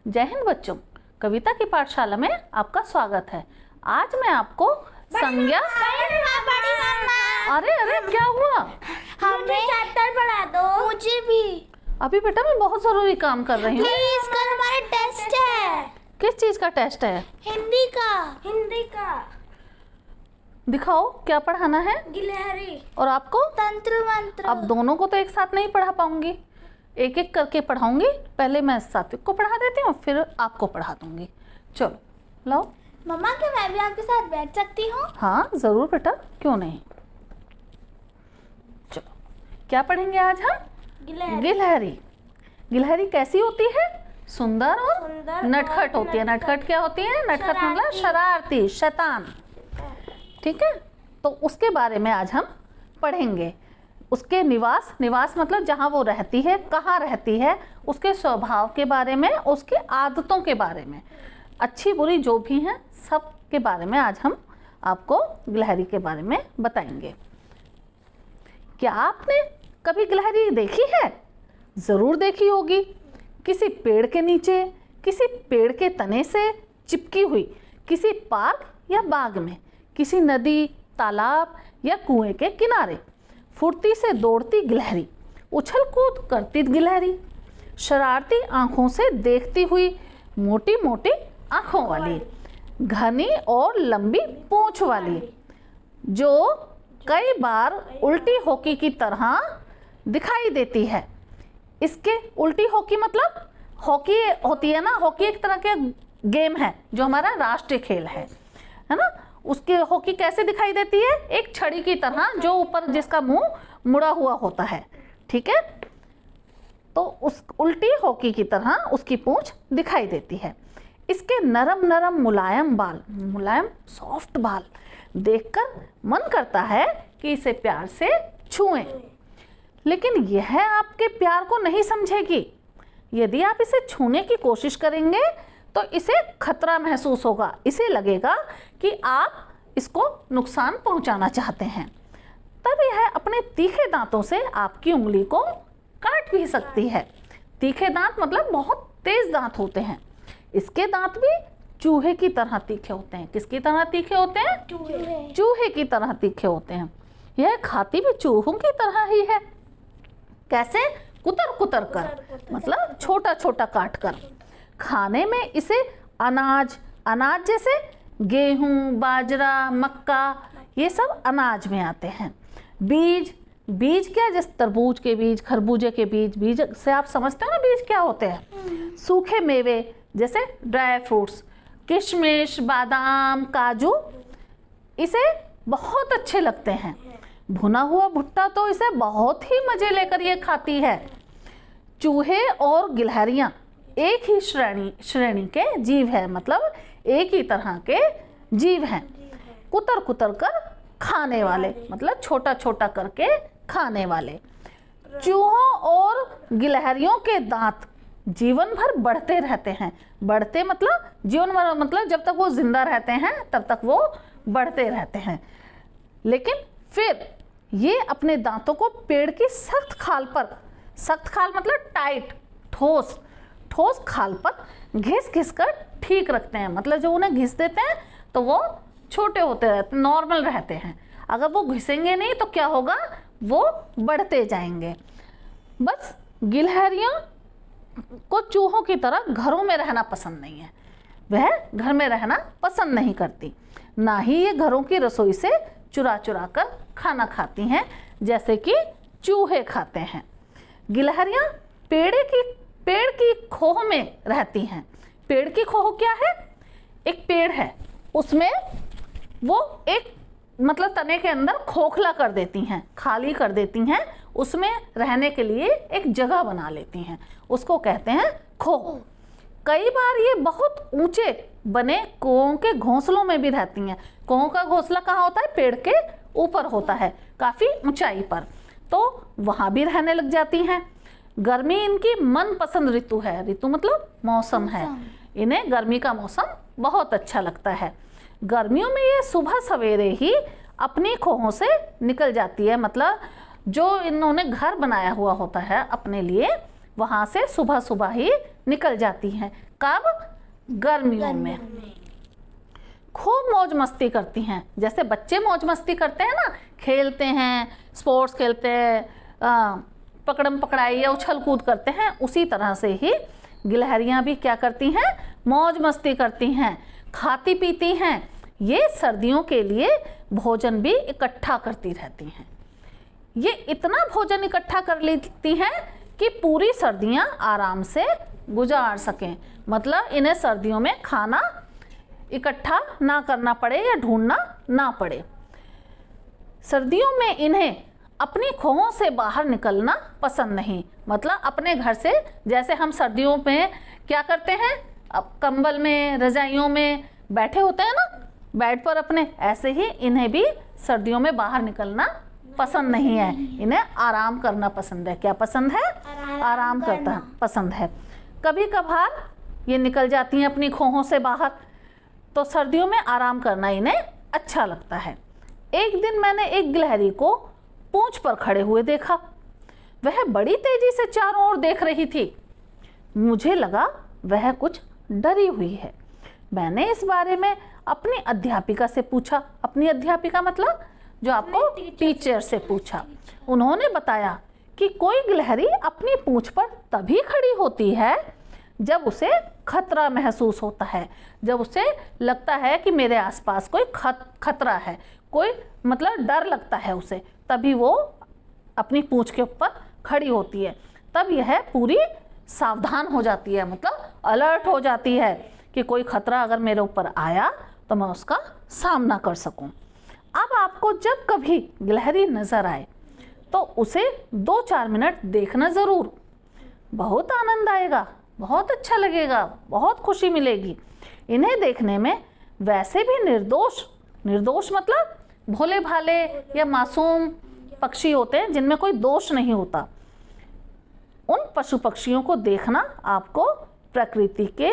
जय हिंद बच्चों, कविता की पाठशाला में आपका स्वागत है। आज मैं आपको संज्ञा। अरे अरे क्या हुआ? हमें चैप्टर पढ़ा दो। मुझे भी। अभी बेटा मैं बहुत जरूरी काम कर रही हूँ। प्लीज, कल हमारा टेस्ट है। किस चीज का टेस्ट है? हिंदी का। दिखाओ क्या पढ़ाना है। गिलहरी। और आपको? तंत्र मंत्र। अब दोनों को तो एक साथ नहीं पढ़ा पाऊंगी, एक एक करके पढ़ाऊंगी। पहले मैं सात्विक को पढ़ा देती हूँ, फिर आपको पढ़ा दूंगी। चलो लाओ। मम्मा, क्या मैं भी आपके साथ बैठ सकती हूँ? हाँ जरूर बेटा, क्यों नहीं। चलो क्या पढ़ेंगे आज हम? गिलहरी। गिलहरी कैसी होती है? सुंदर और नटखट होती है। नटखट क्या होती है? नटखट मतलब शरारती, शैतान। ठीक है, तो उसके बारे में आज हम पढ़ेंगे। उसके निवास मतलब जहाँ वो रहती है, कहाँ रहती है, उसके स्वभाव के बारे में, उसकी आदतों के बारे में, अच्छी बुरी जो भी हैं सब के बारे में आज हम आपको गिलहरी के बारे में बताएंगे। क्या आपने कभी गिलहरी देखी है? ज़रूर देखी होगी। किसी पेड़ के नीचे, किसी पेड़ के तने से चिपकी हुई, किसी पार्क या बाग में, किसी नदी, तालाब या कुएं के किनारे। फुर्ती से दौड़ती गिलहरी, उछल कूद करती गिलहरी, शरारती आंखों से देखती हुई, मोटी मोटी आंखों वाली, घनी और लंबी पूंछ वाली, जो कई बार उल्टी हॉकी की तरह दिखाई देती है। इसके उल्टी हॉकी मतलब हॉकी होती है ना, हॉकी एक तरह के गेम है जो हमारा राष्ट्रीय खेल है ना। उसकी हॉकी कैसे दिखाई देती है? एक छड़ी की तरह, जो ऊपर जिसका मुंह मुड़ा हुआ होता है। ठीक है, तो उस उल्टी हॉकी की तरह उसकी पूंछ दिखाई देती है। इसके नरम नरम मुलायम बाल, मुलायम सॉफ्ट बाल देखकर मन करता है कि इसे प्यार से छुएं, लेकिन यह आपके प्यार को नहीं समझेगी। यदि आप इसे छूने की कोशिश करेंगे तो इसे खतरा महसूस होगा। इसे लगेगा कि आप इसको नुकसान पहुंचाना चाहते हैं। तब यह अपने तीखे दांतों से आपकी उंगली को काट भी सकती है। तीखे दांत मतलब बहुत तेज दांत होते हैं। इसके दांत भी चूहे की तरह तीखे होते हैं। किसकी तरह तीखे होते हैं? चूहे की तरह तीखे होते हैं। यह खाती भी चूहों की तरह ही है। कैसे? कुतर कुतर कर, मतलब छोटा छोटा काट कर। खाने में इसे अनाज जैसे गेहूं, बाजरा, मक्का, ये सब अनाज में आते हैं। बीज क्या? जैसे तरबूज के बीज, खरबूजे के बीज से आप समझते हो ना बीज क्या होते हैं। सूखे मेवे जैसे ड्राई फ्रूट्स, किशमिश, बादाम, काजू, इसे बहुत अच्छे लगते हैं। भुना हुआ भुट्टा तो इसे बहुत ही मजे लेकर ये खाती है। चूहे और गिलहरियां एक ही श्रेणी के जीव है, मतलब एक ही तरह के जीव हैं। कुतर कुतर कर खाने वाले, मतलब छोटा छोटा करके खाने वाले। चूहों और गिलहरियों के दांत जीवन भर बढ़ते रहते हैं। बढ़ते मतलब जीवन भर, मतलब जब तक वो जिंदा रहते हैं तब तक वो बढ़ते रहते हैं। लेकिन फिर ये अपने दांतों को पेड़ की सख्त खाल मतलब टाइट, ठोस खाल पर घिस घिस कर ठीक रखते हैं। मतलब जो उन्हें घिस देते हैं तो वो छोटे होते रहते, नॉर्मल रहते हैं। अगर वो घिसेंगे नहीं तो क्या होगा? वो बढ़ते जाएंगे। बस गिलहरियां को चूहों की तरह घरों में रहना पसंद नहीं है। वह घर में रहना पसंद नहीं करती। ना ही ये घरों की रसोई से चुरा चुरा कर खाना खाती हैं जैसे कि चूहे खाते हैं। गिलहरियां पेड़ की खोह में रहती हैं। पेड़ की खोह क्या है? एक पेड़ है, उसमें वो एक मतलब तने के अंदर खोखला कर देती हैं, खाली कर देती हैं। उसमें रहने के लिए एक जगह बना लेती हैं, उसको कहते हैं खोह। कई बार ये बहुत ऊंचे बने कुओं के घोंसलों में भी रहती हैं। कुओं का घोंसला कहाँ होता है? पेड़ के ऊपर होता है, काफी ऊंचाई पर, तो वहां भी रहने लग जाती हैं। गर्मी इनकी मनपसंद ऋतु है। ऋतु मतलब मौसम है। इन्हें गर्मी का मौसम बहुत अच्छा लगता है। गर्मियों में ये सुबह सवेरे ही अपनी खोहों से निकल जाती है, मतलब जो इन्होंने घर बनाया हुआ होता है अपने लिए, वहाँ से सुबह सुबह ही निकल जाती हैं। कब? गर्मियों में। खूब मौज मस्ती करती हैं, जैसे बच्चे मौज मस्ती करते हैं ना, खेलते हैं, स्पोर्ट्स खेलते हैं, पकड़म पकड़ाई या उछल कूद करते हैं, उसी तरह से ही गिलहरियाँ भी क्या करती हैं? मौज मस्ती करती हैं, खाती पीती हैं। ये सर्दियों के लिए भोजन भी इकट्ठा करती रहती हैं। ये इतना भोजन इकट्ठा कर लेती हैं कि पूरी सर्दियाँ आराम से गुजार सकें। मतलब इन्हें सर्दियों में खाना इकट्ठा ना करना पड़े या ढूंढना ना पड़े। सर्दियों में इन्हें अपनी खोहों से बाहर निकलना पसंद नहीं। मतलब अपने घर से, जैसे हम सर्दियों में क्या करते हैं, अब कंबल में, रजाइयों में बैठे होते हैं ना बेड पर अपने, ऐसे ही इन्हें भी सर्दियों में बाहर निकलना पसंद नहीं है। इन्हें आराम करना पसंद है। क्या पसंद है? आराम करना पसंद है। कभी कभार ये निकल जाती हैं अपनी खोहों से बाहर, तो सर्दियों में आराम करना इन्हें अच्छा लगता है। एक दिन मैंने एक गिलहरी को पूंछ पर खड़े हुए देखा। वह बड़ी तेजी से चारों ओर देख रही थी। मुझे लगा वह कुछ डरी हुई है। मैंने इस बारे में अपनी अध्यापिका से पूछा। अपनी अध्यापिका मतलब जो आपको टीचर से पूछा। उन्होंने बताया कि कोई गिलहरी अपनी पूंछ पर तभी खड़ी होती है जब उसे खतरा महसूस होता है, जब उसे लगता है कि मेरे आसपास कोई खतरा है, कोई मतलब डर लगता है उसे, तभी वो अपनी पूंछ के ऊपर खड़ी होती है। तब यह पूरी सावधान हो जाती है, मतलब अलर्ट हो जाती है कि कोई खतरा अगर मेरे ऊपर आया तो मैं उसका सामना कर सकूं। अब आपको जब कभी गिलहरी नजर आए तो उसे 2-4 मिनट देखना ज़रूर। बहुत आनंद आएगा, बहुत अच्छा लगेगा, बहुत खुशी मिलेगी। इन्हें देखने में वैसे भी निर्दोष मतलब भोले भाले या मासूम पक्षी होते हैं जिनमें कोई दोष नहीं होता। उन पशु पक्षियों को देखना आपको प्रकृति के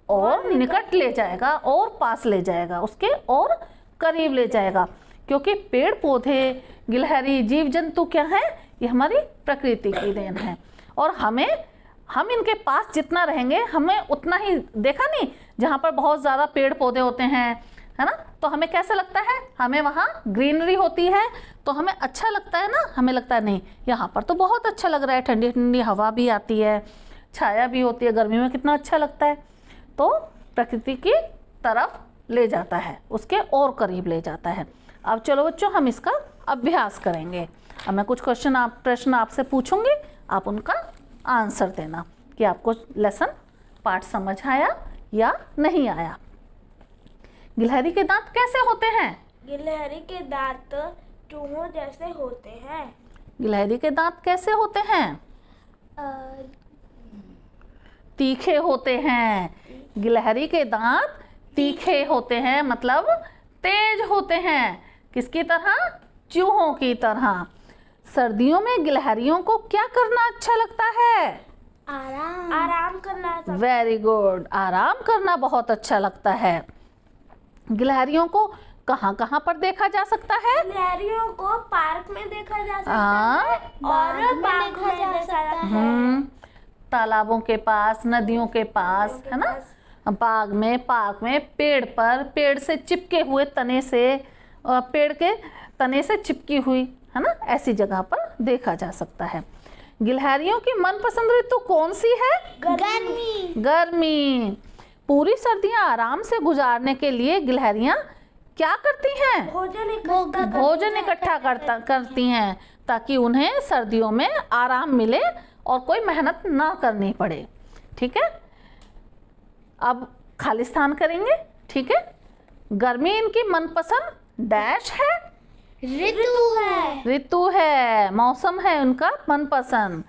और निकट ले जाएगा और पास ले जाएगा, उसके और करीब ले जाएगा। क्योंकि पेड़ पौधे, गिलहरी, जीव जंतु क्या हैं? ये हमारी प्रकृति की देन है। और हम इनके पास जितना रहेंगे हमें उतना ही, देखा नहीं जहाँ पर बहुत ज़्यादा पेड़ पौधे होते हैं, है ना, तो हमें कैसा लगता है? हमें वहाँ ग्रीनरी होती है तो हमें अच्छा लगता है ना। हमें लगता है नहीं यहाँ पर तो बहुत अच्छा लग रहा है, ठंडी ठंडी हवा भी आती है, छाया भी होती है, गर्मी में कितना अच्छा लगता है। तो प्रकृति की तरफ ले जाता है, उसके और करीब ले जाता है। अब चलो बच्चों हम इसका अभ्यास करेंगे। अब मैं कुछ प्रश्न आपसे पूछूंगी, आप उनका आंसर देना कि आपको लेसन पाठ समझ आया या नहीं आया। गिलहरी के दांत कैसे होते हैं? गिलहरी के दांत चूहों जैसे होते हैं। गिलहरी के दांत कैसे होते हैं? तीखे होते हैं। गिलहरी के दांत तीखे होते हैं, मतलब तेज होते हैं। किसकी तरह? चूहों की तरह। सर्दियों में गिलहरियों को क्या करना अच्छा लगता है? आराम करना। वेरी गुड, आराम करना बहुत अच्छा लगता है। गिलहरियों को कहाँ कहाँ पर देखा जा सकता है? गिलहरियों को पार्क में देखा जा सकता है और बाग में देखा जा सकता है। तालाबों के पास, नदियों के पास, है ना, बाग में, पार्क में, पेड़ पर, पेड़ से चिपके हुए तने से, पेड़ के तने से चिपकी हुई, है ना, ऐसी जगह पर देखा जा सकता है। गिलहरियों की मनपसंद ऋतु कौन सी है? गर्मी। पूरी सर्दियां आराम से गुजारने के लिए गिलहरियां क्या करती हैं? भोजन इकट्ठा करती हैं ताकि उन्हें सर्दियों में आराम मिले और कोई मेहनत ना करनी पड़े। ठीक है, अब खालिस्तान करेंगे। ठीक है, गर्मी इनकी मनपसंद डैश है, ऋतु है, मौसम है उनका मनपसंद।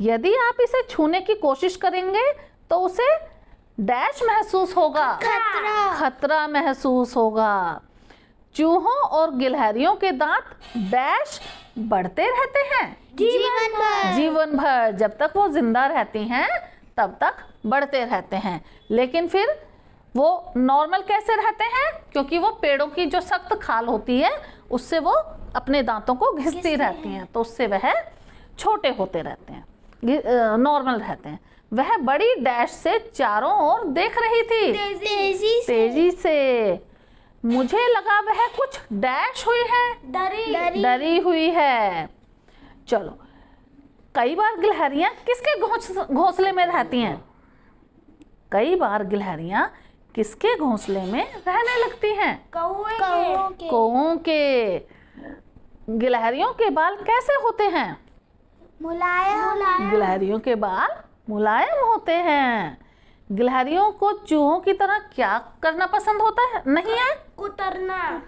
यदि आप इसे छूने की कोशिश करेंगे तो उसे डैश महसूस होगा, खतरा महसूस होगा। चूहों और गिलहरियों के दांत डैश बढ़ते रहते हैं जीवन भर। जब तक वो जिंदा रहती हैं तब तक बढ़ते रहते हैं, लेकिन फिर वो नॉर्मल कैसे रहते हैं? क्योंकि वो पेड़ों की जो सख्त खाल होती है उससे वो अपने दांतों को घिसती रहती हैं, तो उससे वह छोटे होते रहते हैं, नॉर्मल रहते हैं। वह बड़ी डैश से चारों ओर देख रही थी, तेजी से। मुझे लगा वह कुछ डैश हुई है, डरी हुई है। चलो, कई बार गिलहरियां किसके घोंसले में रहती हैं? कई बार गिलहरियां किसके घोंसले में रहने लगती हैं? कौओं के। गिलहरियों के बाल कैसे होते हैं? मुलायम। गिलहरियों के बाल मुलायम होते हैं। गिलहरियों को चूहों की तरह क्या करना पसंद होता है? नहीं है? कुतरना।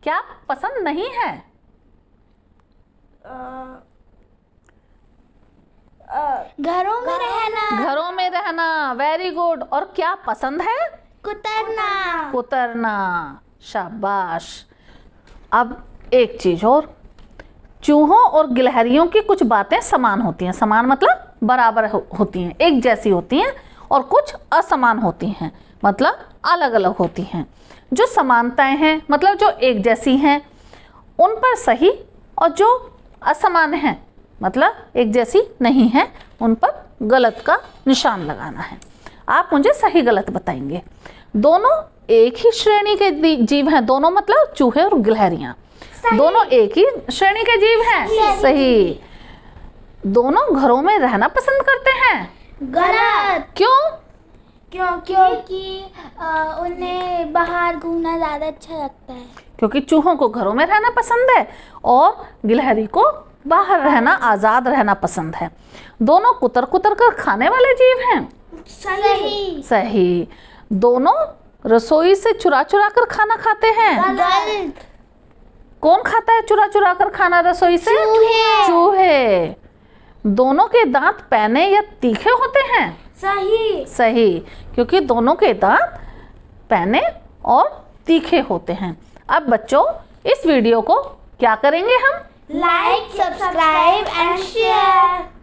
क्या पसंद नहीं है? घरों में रहना। घरों में रहना। Very good. और क्या पसंद है? कुतरना। कुतरना। शाबाश। अब एक चीज और, चूहों और गिलहरियों की कुछ बातें समान होती हैं। समान मतलब बराबर होती हैं, एक जैसी होती हैं, और कुछ असमान होती हैं, मतलब अलग अलग होती हैं। जो समानताएं हैं, मतलब जो एक जैसी हैं, उन पर सही, और जो असमान हैं, मतलब एक जैसी नहीं है, उन पर गलत का निशान लगाना है। आप मुझे सही गलत बताएंगे। दोनों एक ही श्रेणी के जीव हैं। दोनों मतलब चूहे और गिलहरियां दोनों एक ही श्रेणी के जीव हैं। सही। दोनों घरों में रहना पसंद करते हैं। गलत। क्यों? क्योंकि उन्हें बाहर घूमना ज्यादा अच्छा लगता है। क्योंकि चूहों को घरों में रहना पसंद है और गिलहरी को बाहर रहना, आजाद रहना पसंद है। दोनों कुतर कुतर कर खाने वाले जीव हैं। सही। दोनों रसोई से चुरा चुरा कर खाना खाते हैं। गलत। कौन खाता है चुरा चुरा कर खाना रसोई से? चूहे। दोनों के दांत पैने या तीखे होते हैं। सही, क्योंकि दोनों के दांत पैने और तीखे होते हैं। अब बच्चों, इस वीडियो को क्या करेंगे हम? Like, subscribe and share.